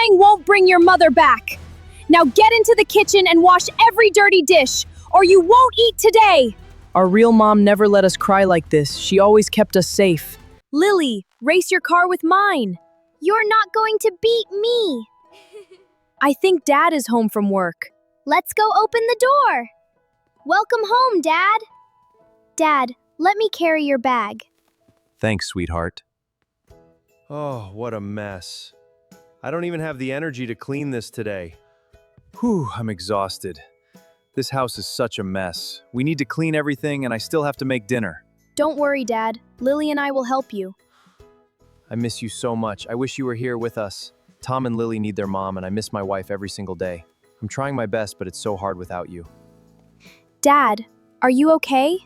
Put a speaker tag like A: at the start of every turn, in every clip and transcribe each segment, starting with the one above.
A: Lying won't bring your mother back. Now get into the kitchen and wash every dirty dish, or you won't eat today.
B: Our real mom never let us cry like this. She always kept us safe.
A: Lily, race your car with mine.
C: You're not going to beat me.
A: I think Dad is home from work.
C: Let's go open the door. Welcome home, Dad. Dad, let me carry your bag.
D: Thanks, sweetheart. Oh, what a mess. I don't even have the energy to clean this today. Whew, I'm exhausted. This house is such a mess. We need to clean everything and I still have to make dinner.
A: Don't worry, Dad. Lily and I will help you.
D: I miss you so much. I wish you were here with us. Tom and Lily need their mom and I miss my wife every single day. I'm trying my best, but it's so hard without you.
A: Dad, are you okay?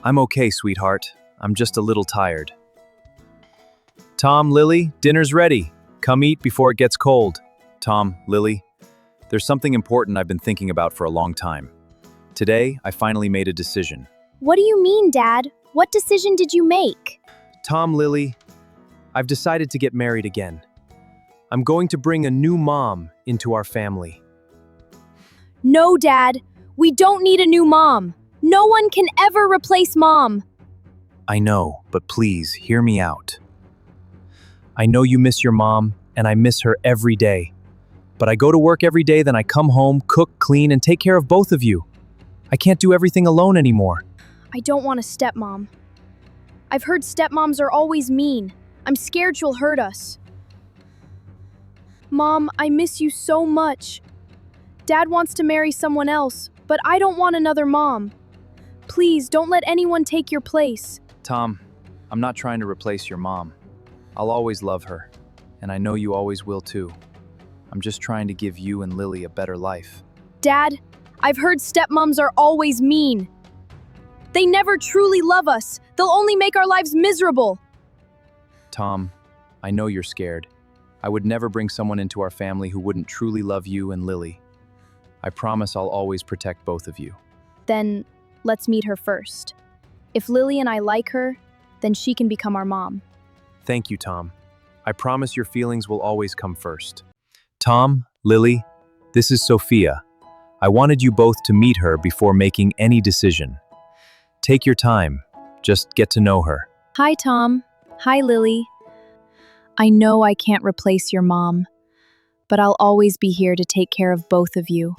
D: I'm okay, sweetheart. I'm just a little tired. Tom, Lily, dinner's ready. Come eat before it gets cold. Tom, Lily, there's something important I've been thinking about for a long time. Today, I finally made a decision.
A: What do you mean, Dad? What decision did you make?
D: Tom, Lily, I've decided to get married again. I'm going to bring a new mom into our family.
A: No, Dad. We don't need a new mom. No one can ever replace Mom.
D: I know, but please, hear me out. I know you miss your mom, and I miss her every day. But I go to work every day, then I come home, cook, clean, and take care of both of you. I can't do everything alone anymore.
A: I don't want a stepmom. I've heard stepmoms are always mean. I'm scared she'll hurt us. Mom, I miss you so much. Dad wants to marry someone else, but I don't want another mom. Please, don't let anyone take your place.
D: Tom, I'm not trying to replace your mom. I'll always love her, and I know you always will too. I'm just trying to give you and Lily a better life.
A: Dad, I've heard stepmoms are always mean. They never truly love us. They'll only make our lives miserable.
D: Tom, I know you're scared. I would never bring someone into our family who wouldn't truly love you and Lily. I promise I'll always protect both of you.
A: Then let's meet her first. If Lily and I like her, then she can become our mom.
D: Thank you, Tom. I promise your feelings will always come first. Tom, Lily, this is Sophia. I wanted you both to meet her before making any decision. Take your time. Just get to know her.
A: Hi, Tom. Hi, Lily. I know I can't replace your mom, but I'll always be here to take care of both of you.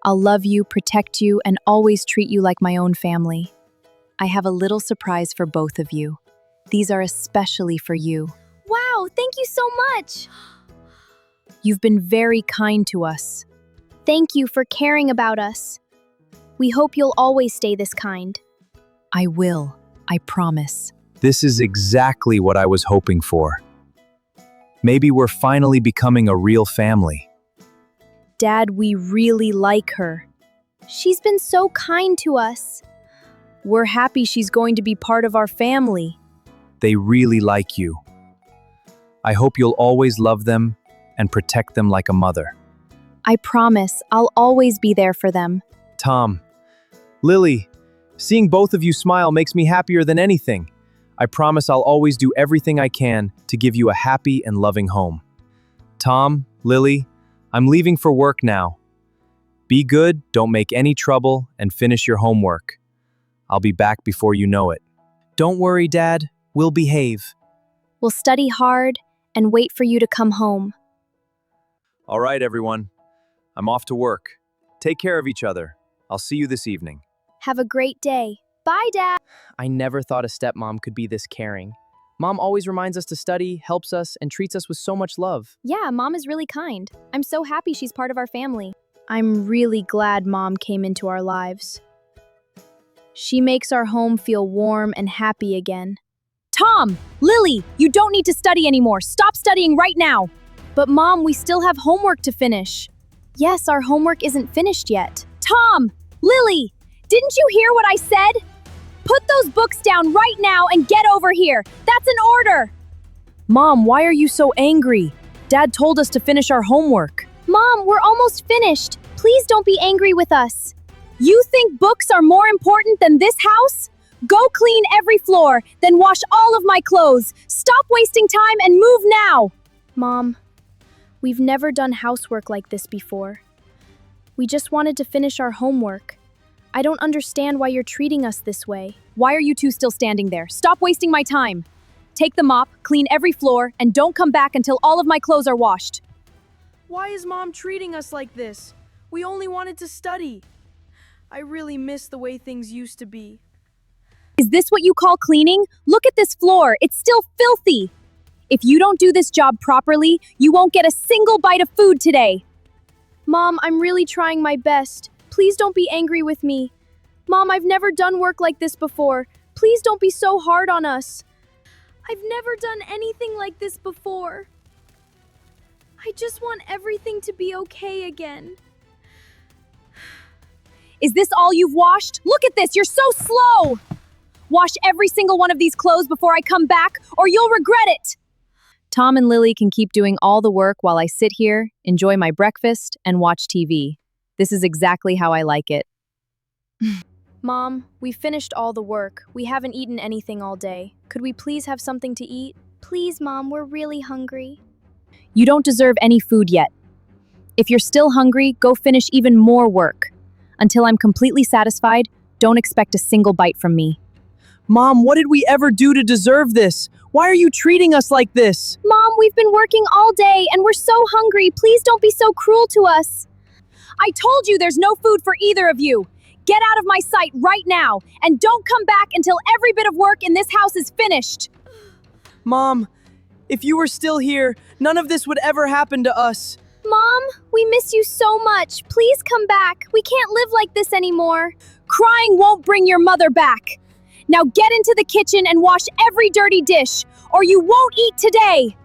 A: I'll love you, protect you, and always treat you like my own family. I have a little surprise for both of you. These are especially for you.
C: Wow, thank you so much.
A: You've been very kind to us.
C: Thank you for caring about us. We hope you'll always stay this kind.
A: I will. I promise.
D: This is exactly what I was hoping for. Maybe we're finally becoming a real family.
A: Dad, we really like her.
C: She's been so kind to us.
A: We're happy she's going to be part of our family.
D: They really like you. I hope you'll always love them and protect them like a mother.
A: I promise I'll always be there for them.
D: Tom, Lily, seeing both of you smile makes me happier than anything. I promise I'll always do everything I can to give you a happy and loving home. Tom, Lily, I'm leaving for work now. Be good, don't make any trouble, and finish your homework. I'll be back before you know it. Don't worry, Dad. We'll behave.
A: We'll study hard and wait for you to come home.
D: All right, everyone. I'm off to work. Take care of each other. I'll see you this evening.
A: Have a great day.
C: Bye, Dad.
B: I never thought a stepmom could be this caring. Mom always reminds us to study, helps us, and treats us with so much love.
A: Yeah, Mom is really kind. I'm so happy she's part of our family. I'm really glad Mom came into our lives. She makes our home feel warm and happy again. Tom! Lily! You don't need to study anymore. Stop studying right now! But Mom, we still have homework to finish. Yes, our homework isn't finished yet. Tom! Lily! Didn't you hear what I said? Put those books down right now and get over here. That's an order! Mom, why are you so angry? Dad told us to finish our homework.
C: Mom, we're almost finished. Please don't be angry with us.
A: You think books are more important than this house? Go clean every floor, then wash all of my clothes. Stop wasting time and move now! Mom, We've never done housework like this before. We just wanted to finish our homework. I don't understand why you're treating us this way.
E: Why are you two still standing there? Stop wasting my time. Take the mop, clean every floor, and don't come back until all of my clothes are washed.
B: Why is Mom treating us like this? We only wanted to study. I really miss the way things used to be.
E: Is this what you call cleaning? Look at this floor. It's still filthy. If you don't do this job properly, you won't get a single bite of food today.
A: Mom, I'm really trying my best. Please don't be angry with me. Mom, I've never done work like this before. Please don't be so hard on us. I've never done anything like this before. I just want everything to be okay again.
E: Is this all you've washed? Look at this, you're so slow! Wash every single one of these clothes before I come back, or you'll regret it! Tom and Lily can keep doing all the work while I sit here, enjoy my breakfast, and watch TV. This is exactly how I like it.
A: Mom, we finished all the work. We haven't eaten anything all day. Could we please have something to eat?
C: Please, Mom, we're really hungry.
E: You don't deserve any food yet. If you're still hungry, go finish even more work. Until I'm completely satisfied, don't expect a single bite from me.
B: Mom, what did we ever do to deserve this? Why are you treating us like this?
C: Mom, we've been working all day and we're so hungry. Please don't be so cruel to us.
E: I told you there's no food for either of you. Get out of my sight right now, and don't come back until every bit of work in this house is finished.
B: Mom, if you were still here, none of this would ever happen to us.
C: Mom, we miss you so much. Please come back. We can't live like this anymore.
E: Crying won't bring your mother back. Now get into the kitchen and wash every dirty dish, or you won't eat today.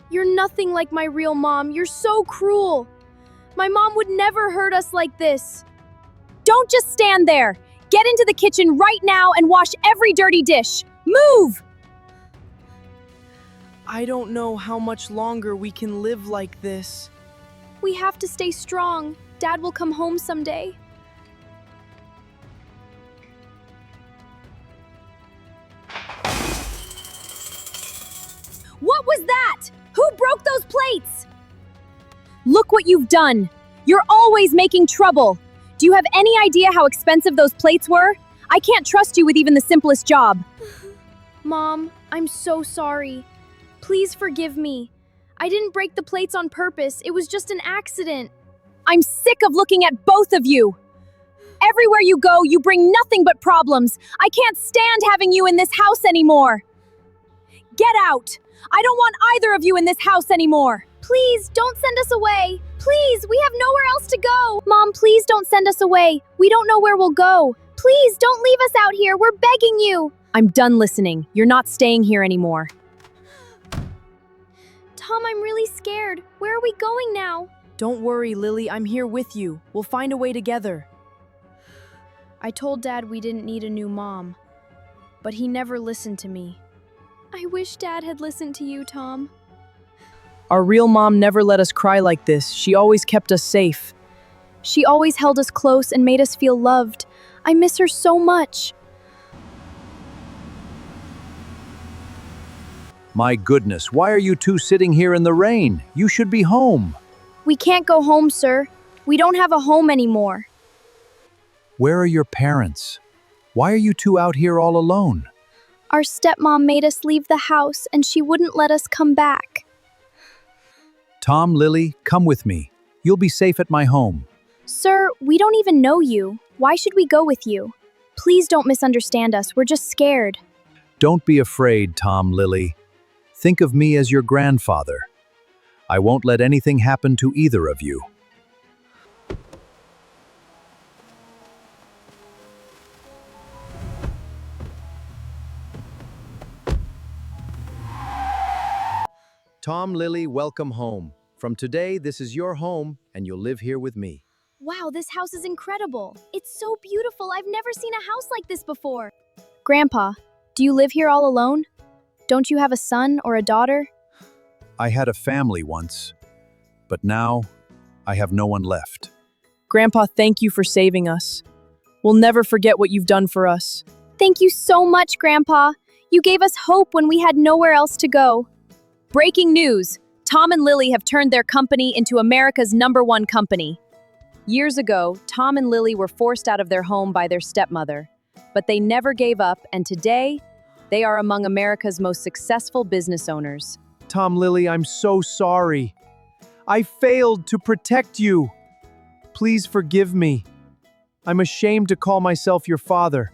A: You're nothing like my real mom. You're so cruel. My mom would never hurt us like this.
E: Don't just stand there. Get into the kitchen right now and wash every dirty dish. Move!
B: I don't know how much longer we can live like this.
A: We have to stay strong. Dad will come home someday.
E: What was that? Who broke those plates? Look what you've done. You're always making trouble. Do you have any idea how expensive those plates were? I can't trust you with even the simplest job.
A: Mom, I'm so sorry. Please forgive me. I didn't break the plates on purpose. It was just an accident.
E: I'm sick of looking at both of you. Everywhere you go, you bring nothing but problems. I can't stand having you in this house anymore. Get out! I don't want either of you in this house anymore.
C: Please, don't send us away. Please, we have nowhere else to go. Mom, please don't send us away. We don't know where we'll go. Please, don't leave us out here. We're begging you.
E: I'm done listening. You're not staying here anymore.
C: Tom, I'm really scared. Where are we going now?
B: Don't worry, Lily. I'm here with you. We'll find a way together.
A: I told Dad we didn't need a new mom, but he never listened to me. I wish Dad had listened to you, Tom.
B: Our real mom never let us cry like this. She always kept us safe.
A: She always held us close and made us feel loved. I miss her so much.
D: My goodness, why are you two sitting here in the rain? You should be home.
A: We can't go home, sir. We don't have a home anymore.
D: Where are your parents? Why are you two out here all alone?
A: Our stepmom made us leave the house and she wouldn't let us come back.
D: Tom, Lily, come with me. You'll be safe at my home.
A: Sir, we don't even know you. Why should we go with you? Please don't misunderstand us. We're just scared.
D: Don't be afraid, Tom, Lily. Think of me as your grandfather. I won't let anything happen to either of you. Tom, Lily, welcome home. From today, this is your home, and you'll live here with me.
C: Wow, this house is incredible. It's so beautiful. I've never seen a house like this before.
A: Grandpa, do you live here all alone? Don't you have a son or a daughter?
D: I had a family once, but now I have no one left.
B: Grandpa, thank you for saving us. We'll never forget what you've done for us.
A: Thank you so much, Grandpa. You gave us hope when we had nowhere else to go.
E: Breaking news! Tom and Lily have turned their company into America's #1 company. Years ago, Tom and Lily were forced out of their home by their stepmother, but they never gave up, and today, they are among America's most successful business owners.
D: Tom, Lily, I'm so sorry. I failed to protect you. Please forgive me. I'm ashamed to call myself your father.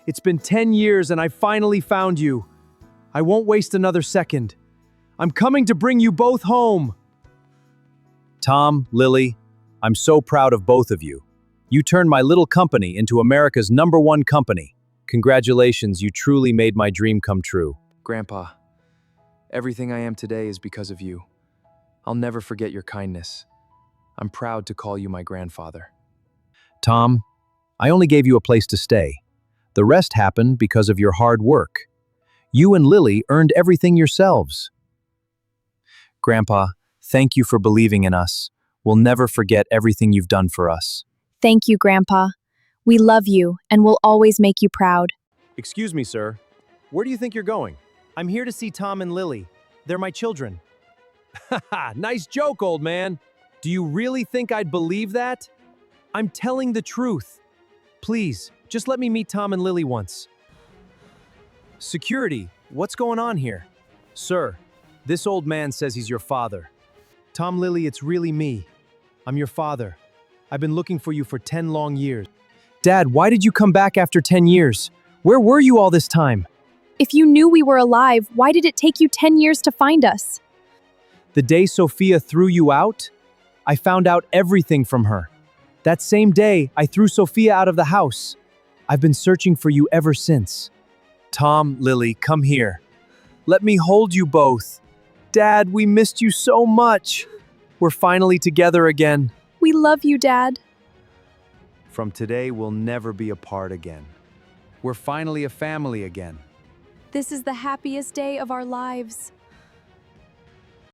D: It's been 10 years and I finally found you. I won't waste another second. I'm coming to bring you both home. Tom, Lily, I'm so proud of both of you. You turned my little company into America's #1 company. Congratulations, you truly made my dream come true.
F: Grandpa, everything I am today is because of you. I'll never forget your kindness. I'm proud to call you my grandfather.
D: Tom, I only gave you a place to stay. The rest happened because of your hard work. You and Lily earned everything yourselves. Grandpa, thank you for believing in us. We'll never forget everything you've done for us.
A: Thank you, Grandpa. We love you and will always make you proud.
D: Excuse me, sir. Where do you think you're going? I'm here to see Tom and Lily. They're my children. Haha, nice joke, old man. Do you really think I'd believe that? I'm telling the truth. Please, just let me meet Tom and Lily once. Security, what's going on here? Sir, this old man says he's your father. Tom, Lily, it's really me. I'm your father. I've been looking for you for 10 long years. Dad, why did you come back after 10 years? Where were you all this time?
A: If you knew we were alive, why did it take you 10 years to find us?
D: The day Sophia threw you out, I found out everything from her. That same day, I threw Sophia out of the house. I've been searching for you ever since. Tom, Lily, come here. Let me hold you both. Dad, we missed you so much. We're finally together again.
A: We love you, Dad.
D: From today, we'll never be apart again. We're finally a family again.
A: This is the happiest day of our lives.